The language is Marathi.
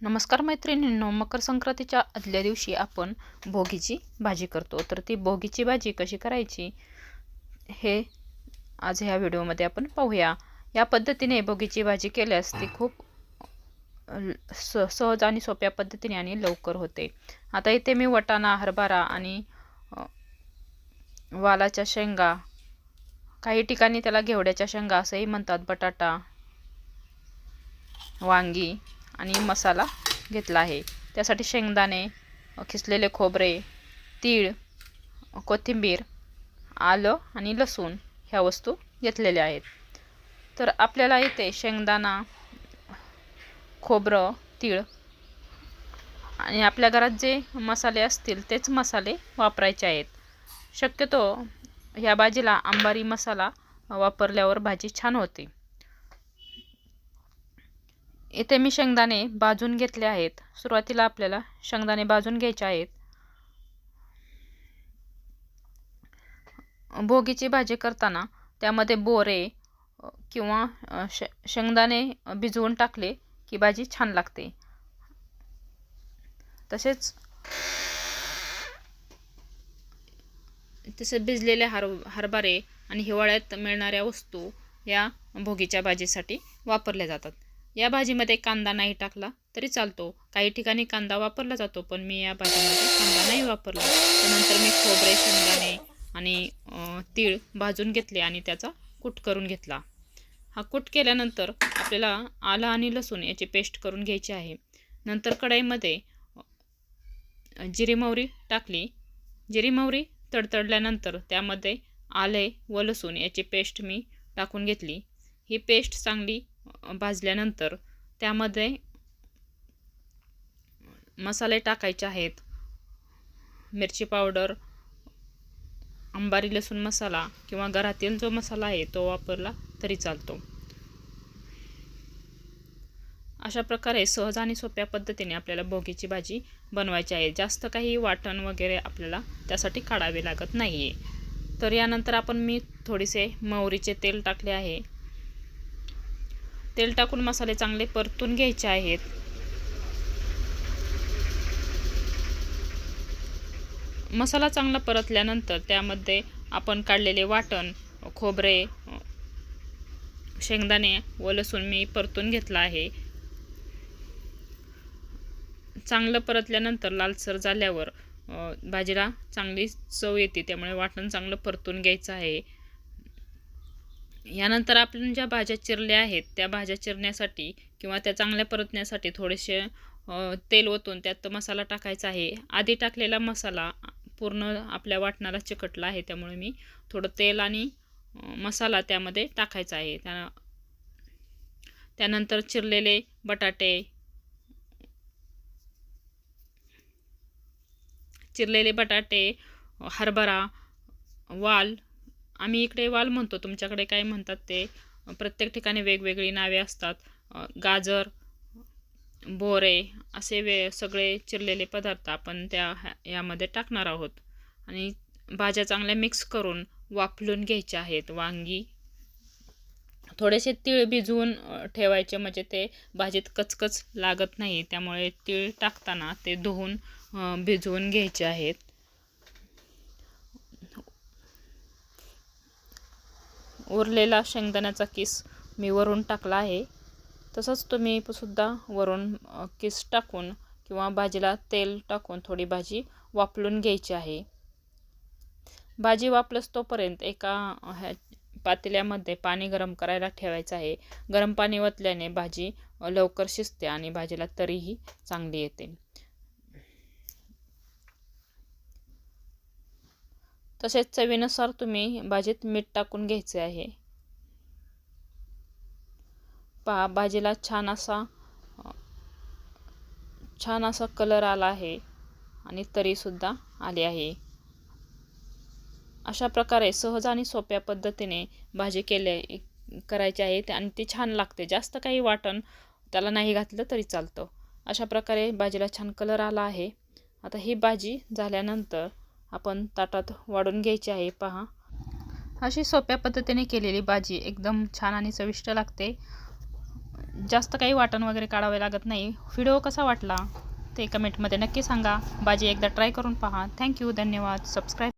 नमस्कार मैत्रिणींनो, मकर संक्रांतीच्या आदल्या दिवशी आपण भोगीची भाजी करतो. तर ती भोगीची भाजी कशी करायची हे आज ह्या व्हिडिओमध्ये आपण पाहूया. या पद्धतीने भोगीची भाजी केल्यास ती खूप सहज आणि सोप्या पद्धतीने आणि लवकर होते. आता इथे मी वाटाणा, हरभरा आणि वालाच्या शेंगा, काही ठिकाणी त्याला घेवड्याच्या शेंगा असंही म्हणतात, बटाटा, वांगी आणि मसाला घेतला आहे. त्यासाठी शेंगदाणे, खिसलेले खोबरे, तीळ, कोथिंबीर, आलं आणि लसूण ह्या वस्तू घेतलेल्या आहेत. तर आपल्याला इथे शेंगदाणा, खोबरं, तीळ आणि आपल्या घरात जे मसाले असतील तेच मसाले वापरायचे आहेत. शक्यतो ह्या भाजीला अंबारी मसाला वापरल्यावर भाजी छान होते. इथे मी शेंगदाणे भाजून घेतले आहेत. सुरुवातीला आपल्याला शेंगदाणे भाजून घ्यायचे आहेत. भोगीची भाजी करताना त्यामध्ये बोरे किंवा शेंगदाणे भिजवून टाकले की भाजी छान लागते. तसेच भिजलेले हरभरे आणि हिवाळ्यात मिळणाऱ्या वस्तू या भोगीच्या भाजीसाठी वापरल्या जातात. या भाजीमध्ये कांदा नाही टाकला तरी चालतो. काही ठिकाणी कांदा वापरला जातो, पण मी या भाजीमध्ये कांदा नाही वापरला. त्यानंतर मी खोबरे, शेंगदाणे आणि तीळ भाजून घेतले आणि त्याचा कूट करून घेतला. हा कूट केल्यानंतर आपल्याला आलं आणि लसूण याची पेस्ट करून घ्यायची आहे. नंतर कढईमध्ये जिरी मोहरी टाकली. जिरी मोहरी तडतडल्यानंतर त्यामध्ये आले व लसूण याची पेस्ट मी टाकून घेतली. ही पेस्ट चांगली भाजल्यानंतर त्यामध्ये मसाले टाकायचे आहेत. मिरची पावडर, अंबारी लसूण मसाला किंवा घरातील जो मसाला आहे तो वापरला तरी चालतो. अशा प्रकारे सहज आणि सोप्या पद्धतीने आपल्याला भोगीची भाजी बनवायची आहे. जास्त काही वाटण वगैरे आपल्याला त्यासाठी काढावे लागत नाही आहे. तर यानंतर मी थोडेसे मोहरीचे तेल टाकले आहे. तेल टाकून मसाले चांगले परतून घ्यायचे आहेत. मसाला चांगला परतल्यानंतर त्यामध्ये आपण काढलेले वाटण, खोबरे, शेंगदाणे व लसूण मी परतून घेतला आहे. चांगलं परतल्यानंतर लालसर झाल्यावर भाजीला चांगली चव येते, त्यामुळे वाटण चांगलं परतून घ्यायचं आहे. यानंतर आपण ज्या भाज्या चिरल्या आहेत त्या भाज्या चिरण्यासाठी किंवा त्या चांगल्या परतण्यासाठी थोडेसे तेल ओतून त्यात मसाला टाकायचा आहे. आधी टाकलेला मसाला पूर्ण आपल्या वाटणाला चिकटला आहे, त्यामुळे मी थोडं तेल आणि मसाला त्यामध्ये टाकायचा आहे. त्यानंतर चिरलेले बटाटे, हरभरा, वाल, आम्ही इकडे वाल म्हणतो, तुमच्याकडे काय म्हणतात ते प्रत्येक ठिकाणी वेगवेगळी नावे असतात. गाजर, बोरे असे सगळे चिरलेले पदार्थ आपण यामध्ये टाकणार आहोत आणि भाज्या चांगल्या मिक्स करून वाफलून घ्यायच्या आहेत. वांगी, थोडेसे तीळ भिजवून ठेवायचे, म्हणजे ते भाजीत कचकच लागत नाही. त्यामुळे तीळ टाकताना ते धुवून भिजवून घ्यायचे आहेत. उरलेला शेंगदाण्याचा किस मी वरून टाकला आहे. तसंच तुम्ही सुद्धा वरून किस टाकून किंवा भाजीला तेल टाकून थोडी भाजी वाफलून घ्यायची आहे. भाजी वाफलस तोपर्यंत एका पातेल्यामध्ये पाणी गरम करायला ठेवायचं आहे. गरम पाणी ओतल्याने भाजी लवकर शिजते आणि भाजीला तरीही चांगली येते. तसेच चवीनुसार तुम्ही भाजीत मीठ टाकून घ्यायचे आहे. पहा, भाजीला छान असा कलर आला आहे आणि तरीसुद्धा आली आहे. अशा प्रकारे सहज आणि सोप्या पद्धतीने भाजी करायची आहे आणि ती छान लागते. जास्त काही वाटण त्याला नाही घातलं तरी चालतं. अशा प्रकारे भाजीला छान कलर आला आहे. आता ही भाजी झाल्यानंतर आपण ताटात वाढून घ्यायची आहे. पहा, अशी सोप्या पद्धतीने केलेली भाजी एकदम छान आणि चविष्ट लागते. जास्त काही वाटण वगैरे काढावे लागत नाही. व्हिडिओ कसा वाटला ते कमेंटमध्ये नक्की सांगा. भाजी एकदा ट्राय करून पहा. थँक्यू, धन्यवाद. सबस्क्राईब